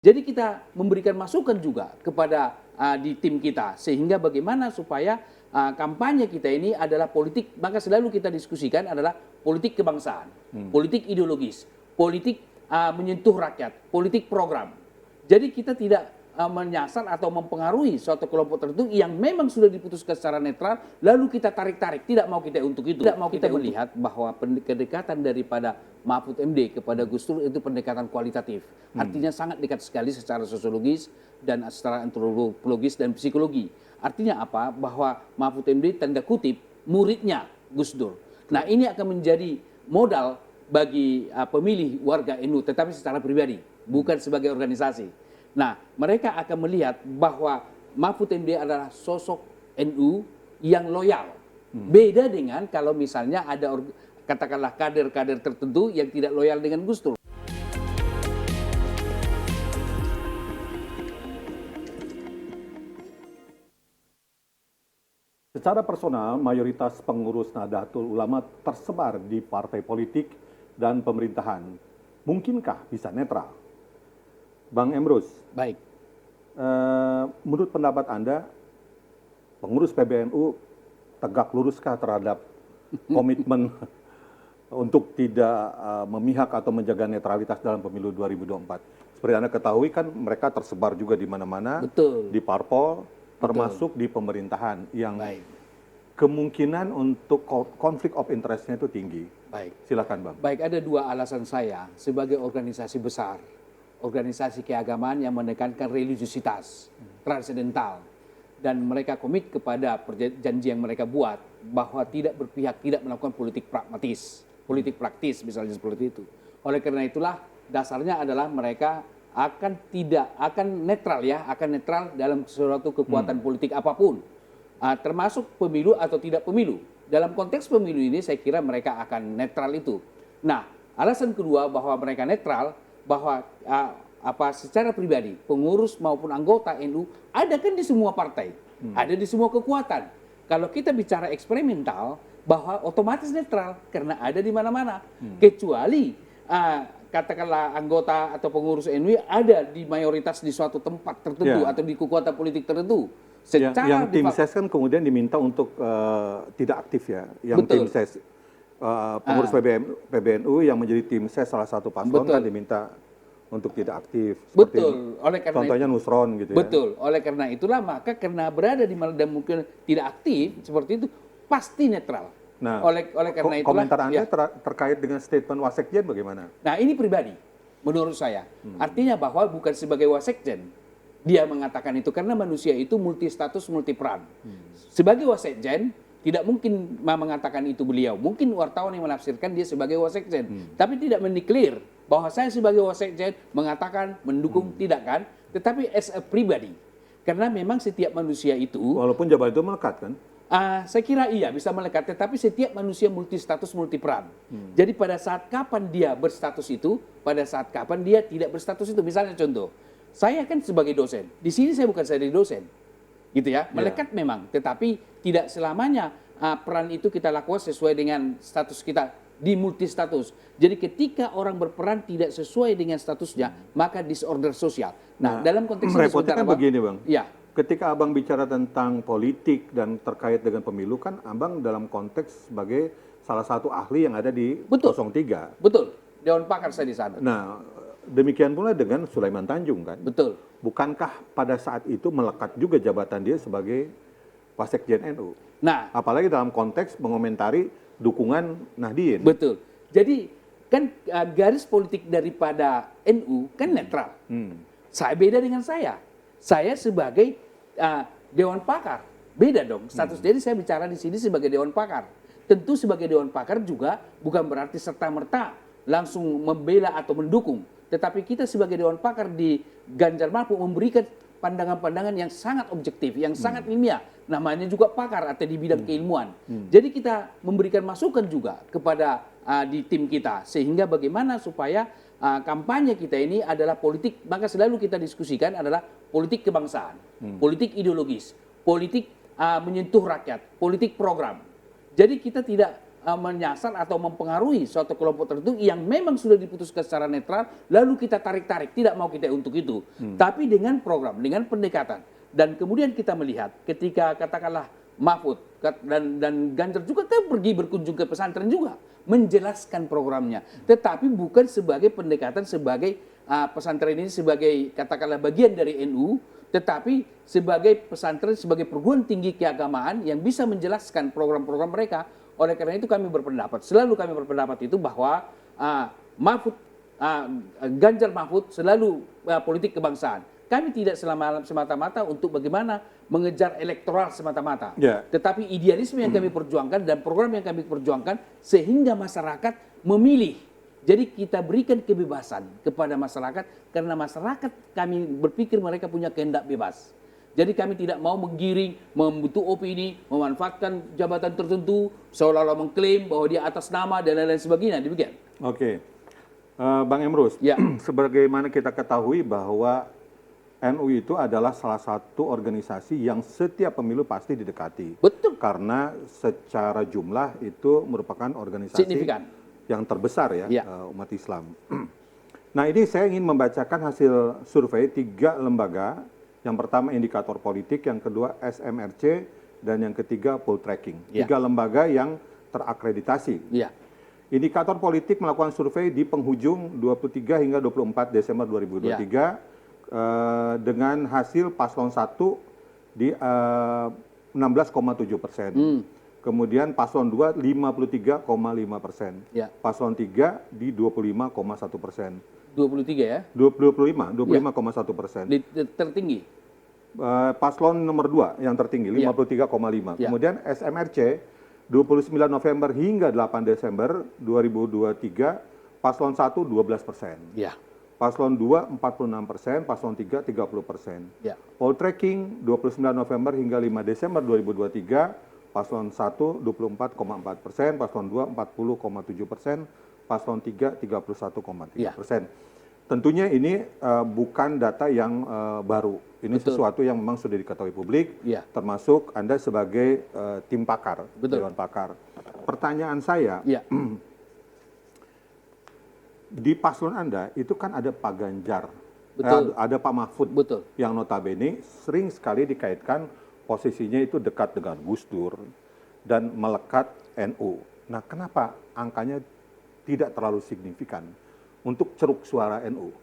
Jadi kita memberikan masukan juga kepada di tim kita sehingga bagaimana supaya kampanye kita ini adalah politik, maka selalu kita diskusikan adalah politik kebangsaan, politik ideologis, politik menyentuh rakyat, politik program. Jadi kita tidak menyasar atau mempengaruhi suatu kelompok tertentu yang memang sudah diputuskan secara netral, lalu kita tarik-tarik, tidak mau kita untuk itu. Tidak mau kita melihat bahwa kedekatan daripada Mahfud MD kepada Gus Dur itu pendekatan kualitatif. Artinya sangat dekat sekali secara sosiologis dan secara antropologis dan psikologi. Artinya apa? Bahwa Mahfud MD tanda kutip muridnya Gus Dur. Nah, ini akan menjadi modal bagi pemilih warga NU, tetapi secara pribadi, bukan sebagai organisasi. Nah, mereka akan melihat bahwa Mahfud MD adalah sosok NU yang loyal. Beda dengan kalau misalnya ada katakanlah kader-kader tertentu yang tidak loyal dengan Gus Dur. Secara personal, mayoritas pengurus Nahdlatul Ulama tersebar di partai politik dan pemerintahan. Mungkinkah bisa netral? Bang Emrus, Baik. Menurut pendapat Anda, pengurus PBNU tegak luruskah terhadap komitmen untuk tidak memihak atau menjaga netralitas dalam pemilu 2024? Seperti Anda ketahui kan mereka tersebar juga di mana-mana, di parpol, termasuk di pemerintahan yang kemungkinan untuk konflik of interest-nya itu tinggi. Baik. Silakan Bang. Baik, ada dua alasan saya sebagai organisasi besar. Organisasi keagamaan yang menekankan religiusitas transendental, dan mereka komit kepada janji yang mereka buat bahwa tidak berpihak, tidak melakukan politik pragmatis, politik praktis misalnya seperti itu. Oleh karena itulah dasarnya adalah mereka akan netral dalam suatu kekuatan politik apapun, termasuk pemilu atau tidak pemilu. Dalam konteks pemilu ini saya kira mereka akan netral itu. Nah, alasan kedua bahwa mereka netral, bahwa secara pribadi pengurus maupun anggota NU ada kan di semua partai, ada di semua kekuatan. Kalau kita bicara eksperimental, bahwa otomatis netral karena ada di mana-mana, kecuali katakanlah anggota atau pengurus NU ada di mayoritas di suatu tempat tertentu atau di kekuatan politik tertentu. Yang tim ses kan kemudian diminta untuk tidak aktif ya, yang tim ses pengurus PBNU yang menjadi tim ses salah satu paslon kan diminta untuk tidak aktif. Oleh karena contohnya Nusron gitu ya. Oleh karena itulah maka karena berada di mana dan mungkin tidak aktif seperti itu pasti netral. Nah, oleh karena itulah komentar Anda terkait dengan statement Wasekjen bagaimana? Nah, ini pribadi menurut saya. Artinya bahwa bukan sebagai Wasekjen dia mengatakan itu, karena manusia itu multi status, multi peran. Sebagai Wasekjen tidak mungkin mengatakan itu beliau. Mungkin wartawan yang menafsirkan dia sebagai Wasekjen, tapi tidak mendeklir bahwa saya sebagai Wasekjen mengatakan mendukung, tidak kan? Tetapi as a pribadi. Karena memang setiap manusia itu, walaupun jabatan itu melekat kan? Saya kira iya bisa melekat, tetapi setiap manusia multi status, multi peran. Jadi pada saat kapan dia berstatus itu, pada saat kapan dia tidak berstatus itu. Misalnya contoh, saya kan sebagai dosen, di sini saya bukan jadi dosen, gitu ya, melekat memang, tetapi tidak selamanya peran itu kita lakukan sesuai dengan status kita di multi status. Jadi ketika orang berperan tidak sesuai dengan statusnya, maka disorder sosial. Nah, dalam konteks ini kan begini Bang. Ya. Ketika Abang bicara tentang politik dan terkait dengan pemilu kan Abang dalam konteks sebagai salah satu ahli yang ada di 03. Betul. Dewan Pakar saya di sana. Nah, demikian pula dengan Sulaiman Tanjung kan. Betul. Bukankah pada saat itu melekat juga jabatan dia sebagai Wasekjen NU? Nah, apalagi dalam konteks mengomentari dukungan Nahdien. Betul. Jadi kan garis politik daripada NU kan netral. Saya beda dengan saya. Saya sebagai Dewan Pakar, beda dong status. Jadi saya bicara di sini sebagai Dewan Pakar. Tentu sebagai Dewan Pakar juga bukan berarti serta-merta langsung membela atau mendukung. Tetapi kita sebagai Dewan Pakar di Ganjar Mahfud memberikan pandangan-pandangan yang sangat objektif, yang sangat ilmiah. Namanya juga pakar atau di bidang keilmuan. Jadi kita memberikan masukan juga kepada di tim kita. Sehingga bagaimana supaya kampanye kita ini adalah politik, maka selalu kita diskusikan adalah politik kebangsaan, politik ideologis, politik menyentuh rakyat, politik program. Jadi kita tidak menyasar atau mempengaruhi suatu kelompok tertentu yang memang sudah diputuskan secara netral, lalu kita tarik-tarik, tidak mau kita untuk itu. Tapi dengan program, dengan pendekatan, dan kemudian kita melihat ketika katakanlah Mahfud dan Ganjar juga kan pergi berkunjung ke pesantren juga, menjelaskan programnya, tetapi bukan sebagai pendekatan sebagai pesantren ini sebagai katakanlah bagian dari NU, tetapi sebagai pesantren, sebagai perguruan tinggi keagamaan yang bisa menjelaskan program-program mereka. Oleh karena itu kami berpendapat, selalu kami berpendapat itu bahwa Mahfud, Ganjar Mahfud selalu politik kebangsaan. Kami tidak semata-mata untuk bagaimana mengejar elektoral semata-mata. Ya. Tetapi idealisme yang kami perjuangkan dan program yang kami perjuangkan sehingga masyarakat memilih. Jadi kita berikan kebebasan kepada masyarakat karena masyarakat kami berpikir mereka punya kehendak bebas. Jadi kami tidak mau menggiring, membentuk opini, memanfaatkan jabatan tertentu, seolah-olah mengklaim bahwa dia atas nama dan lain-lain sebagainya. Demikian. Oke. Bang Emrus, Ya. sebagaimana kita ketahui bahwa NU itu adalah salah satu organisasi yang setiap pemilu pasti didekati. Betul. Karena secara jumlah itu merupakan organisasi Signifikan. yang terbesar ya, Ya. umat Islam. Nah, ini saya ingin membacakan hasil survei 3 lembaga. Yang pertama indikator politik, yang kedua SMRC, dan yang ketiga poll tracking. Ya. 3 lembaga yang terakreditasi. Ya. Indikator politik melakukan survei di penghujung 23 hingga 24 Desember 2023 dengan hasil paslon 1 di 16,7%. Kemudian paslon 2 53,5%. Ya. Paslon 3 di 25,1%. 23 ya. 25,1%. Tertinggi. Paslon nomor 2 yang tertinggi 53,5. Ya. Kemudian SMRC 29 November hingga 8 Desember 2023 paslon 1 12%. Ya. Paslon 2 46%, paslon 3 30%. Ya. Poll tracking 29 November hingga 5 Desember 2023 paslon 1 24,4%, paslon 2 40,7%, paslon 3 31,3%. Tentunya ini bukan data yang baru. Ini Betul. sesuatu yang memang sudah diketahui publik, Ya. termasuk Anda sebagai tim pakar, Betul. dewan pakar. Pertanyaan saya, Ya. di paslon Anda itu kan ada Pak Ganjar, Betul. ada Pak Mahfud, Betul. yang notabene sering sekali dikaitkan posisinya itu dekat dengan Gus Dur dan melekat NU. Nah, kenapa angkanya tidak terlalu signifikan untuk ceruk suara NU?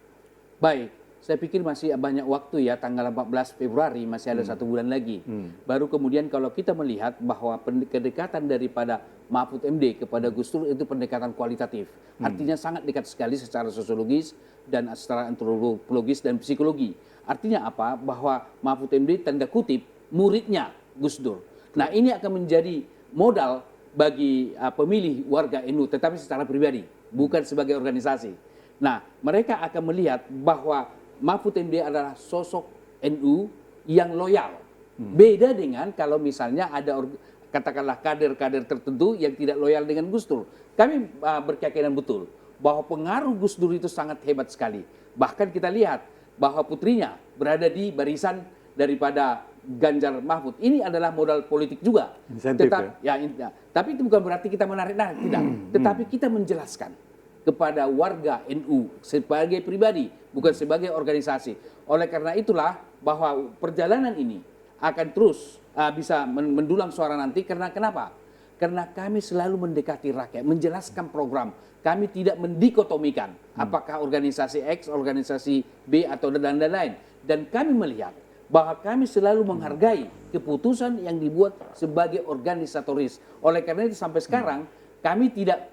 Baik, saya pikir masih banyak waktu ya, tanggal 14 Februari masih ada 1 bulan lagi. Baru kemudian kalau kita melihat bahwa kedekatan daripada Mahfud MD kepada Gus Dur itu pendekatan kualitatif. Artinya sangat dekat sekali secara sosiologis dan secara antropologis dan psikologi. Artinya apa? Bahwa Mahfud MD tanda kutip muridnya Gus Dur. Nah, ini akan menjadi modal bagi pemilih warga NU, tetapi secara pribadi, bukan sebagai organisasi. Nah, mereka akan melihat bahwa Mahfud MD adalah sosok NU yang loyal. Beda dengan kalau misalnya ada katakanlah kader-kader tertentu yang tidak loyal dengan Gus Dur. Kami berkeyakinan betul bahwa pengaruh Gus Dur itu sangat hebat sekali. Bahkan kita lihat bahwa putrinya berada di barisan daripada Ganjar Mahfud. Ini adalah modal politik juga. Insentif Tapi itu bukan berarti kita menarik-narik, tidak. Tetapi kita menjelaskan kepada warga NU sebagai pribadi, bukan sebagai organisasi. Oleh karena itulah bahwa perjalanan ini akan terus bisa mendulang suara nanti. Karena kenapa? Karena kami selalu mendekati rakyat, menjelaskan program. Kami tidak mendikotomikan apakah organisasi X, organisasi B atau dan lain-lain. Dan kami melihat bahwa kami selalu menghargai keputusan yang dibuat sebagai organisatoris. Oleh karena itu sampai sekarang kami tidak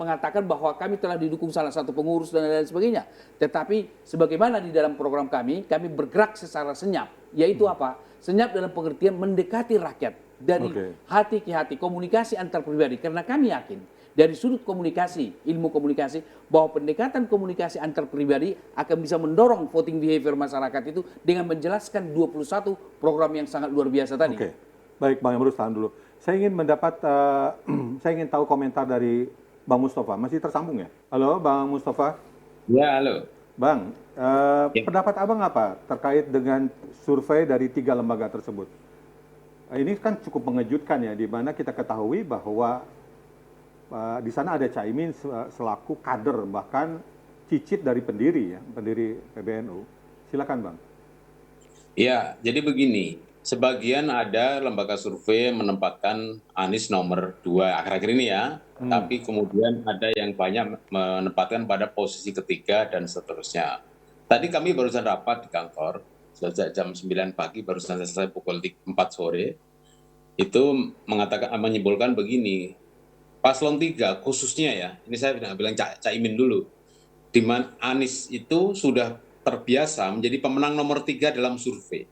mengatakan bahwa kami telah didukung salah satu pengurus dan lain sebagainya. Tetapi sebagaimana di dalam program kami bergerak secara senyap. Yaitu apa? Senyap dalam pengertian mendekati rakyat dari hati ke hati, komunikasi antar pribadi. Karena kami yakin dari sudut komunikasi, ilmu komunikasi, bahwa pendekatan komunikasi antar pribadi akan bisa mendorong voting behavior masyarakat itu dengan menjelaskan 21 program yang sangat luar biasa tadi. Oke. Baik, Bang Emrus, tahan dulu. Saya ingin saya ingin tahu komentar dari Bang Mustafa. Masih tersambung ya? Halo, Bang Mustafa. Ya, halo. Bang, pendapat Abang apa terkait dengan survei dari 3 lembaga tersebut? Ini kan cukup mengejutkan ya, di mana kita ketahui bahwa di sana ada Caimin selaku kader, bahkan cicit dari pendiri PBNU. Silakan Bang. Ya, jadi begini, sebagian ada lembaga survei menempatkan Anies nomor 2 akhir-akhir ini ya, tapi kemudian ada yang banyak menempatkan pada posisi ketiga dan seterusnya. Tadi kami barusan rapat di kantor, sejak jam 9 pagi, barusan selesai pukul 4 sore, itu menyimpulkan begini, Paslon 3 khususnya ya, ini saya tidak bilang Caimin dulu, di mana Anies itu sudah terbiasa menjadi pemenang nomor 3 dalam survei.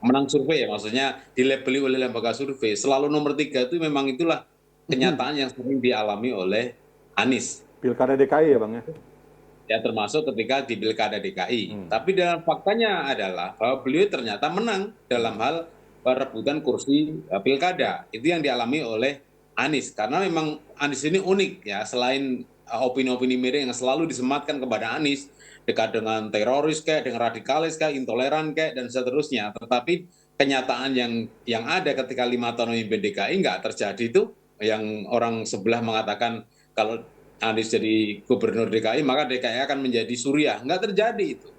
Pemenang survei ya, maksudnya dilabeli oleh lembaga survei, selalu nomor 3 itu memang itulah kenyataan yang sering dialami oleh Anies. Pilkada DKI ya Bang ya? Ya termasuk ketika di Pilkada DKI. Tapi dalam faktanya adalah bahwa beliau ternyata menang dalam hal perebutan kursi Pilkada. Itu yang dialami oleh Anies. Karena memang Anies ini unik ya, selain opini-opini miring yang selalu disematkan kepada Anies, dekat dengan teroris kayak, dengan radikalis kayak, intoleran kayak, dan seterusnya. Tetapi kenyataan yang ada ketika 5 tahun memimpin DKI nggak terjadi itu, yang orang sebelah mengatakan kalau Anies jadi gubernur DKI, maka DKI akan menjadi Suriah. Nggak terjadi itu.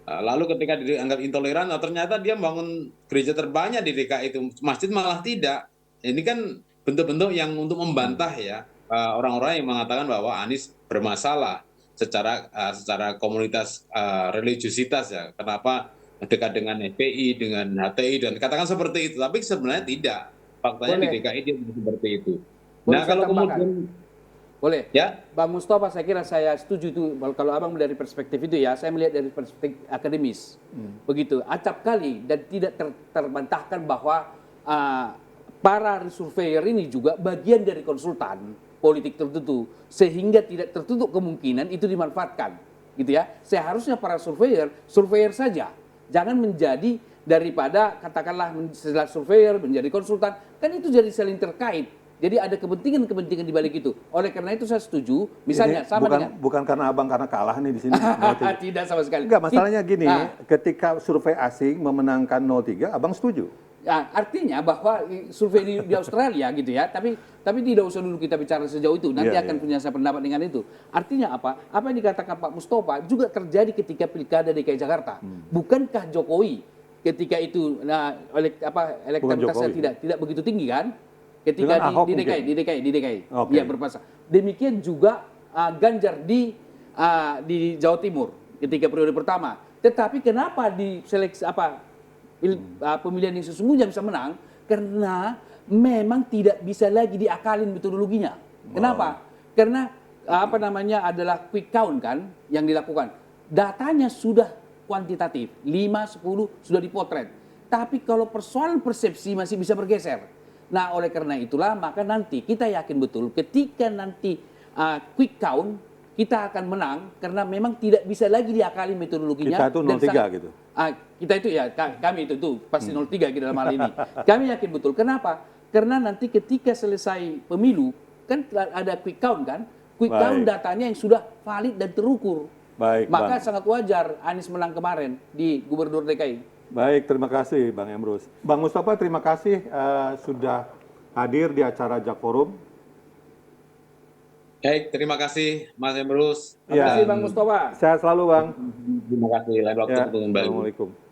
Lalu ketika dianggap intoleran, ternyata dia bangun gereja terbanyak di DKI itu. Masjid malah tidak. Ini kan bentuk-bentuk yang untuk membantah ya orang-orang yang mengatakan bahwa Anies bermasalah secara komunitas religiusitas ya. Kenapa dekat dengan FPI, dengan HTI, dan katakan seperti itu. Tapi sebenarnya tidak. Faktanya di DKI dia seperti itu. Boleh Nah kalau tambahkan? kemudian Boleh. ya, Bang Mustafa, saya kira saya setuju itu. Kalau abang dari perspektif itu ya, saya melihat dari perspektif akademis. Begitu, acap kali dan tidak terbantahkan bahwa para surveyor ini juga bagian dari konsultan politik tertentu, sehingga tidak tertutup kemungkinan itu dimanfaatkan, gitu ya. Seharusnya para surveyor saja, jangan menjadi daripada katakanlah setelah surveyor menjadi konsultan, kan itu jadi saling terkait. Jadi ada kepentingan-kepentingan di balik itu. Oleh karena itu saya setuju, misalnya Ini sama dengan bukan karena abang karena kalah nih di sini. tidak sama sekali. Enggak, masalahnya gini, ketika survei asing memenangkan 03, abang setuju? Ya, artinya bahwa survei di Australia gitu ya, tapi tidak usah dulu kita bicara sejauh itu, nanti akan punya saya pendapat dengan itu. Artinya apa? Apa yang dikatakan Pak Mustafa juga terjadi ketika Pilkada DKI Jakarta. Bukankah Jokowi ketika itu elektabilitasnya tidak begitu tinggi kan? Ketika di DKI, ya berpasangan. Demikian juga Ganjar di Jawa Timur ketika periode pertama. Tetapi kenapa di seleksi pemilihan yang sesungguhnya bisa menang? Karena memang tidak bisa lagi diakalin metodologinya. Kenapa? Karena adalah quick count kan yang dilakukan. Datanya sudah kuantitatif, 5, 10 sudah dipotret. Tapi kalau persoalan persepsi masih bisa bergeser. Nah, oleh karena itulah maka nanti kita yakin betul ketika nanti quick count kita akan menang karena memang tidak bisa lagi diakali metodologinya. Kita itu 03 gitu. Kita itu ya kami itu pasti 03 dalam hal ini. Kami yakin betul. Kenapa? Karena nanti ketika selesai pemilu kan ada quick count kan? Quick count datanya yang sudah valid dan terukur. Baik, maka Bang. sangat wajar Anies menang kemarin di Gubernur DKI. Baik, terima kasih Bang Emrus. Bang Mustafa, terima kasih sudah hadir di acara Jak Forum. baik, terima kasih Mas Emrus. Terima kasih Bang Mustafa. Sehat selalu Bang. Terima kasih. Lain waktu ketemu kembali. Assalamualaikum.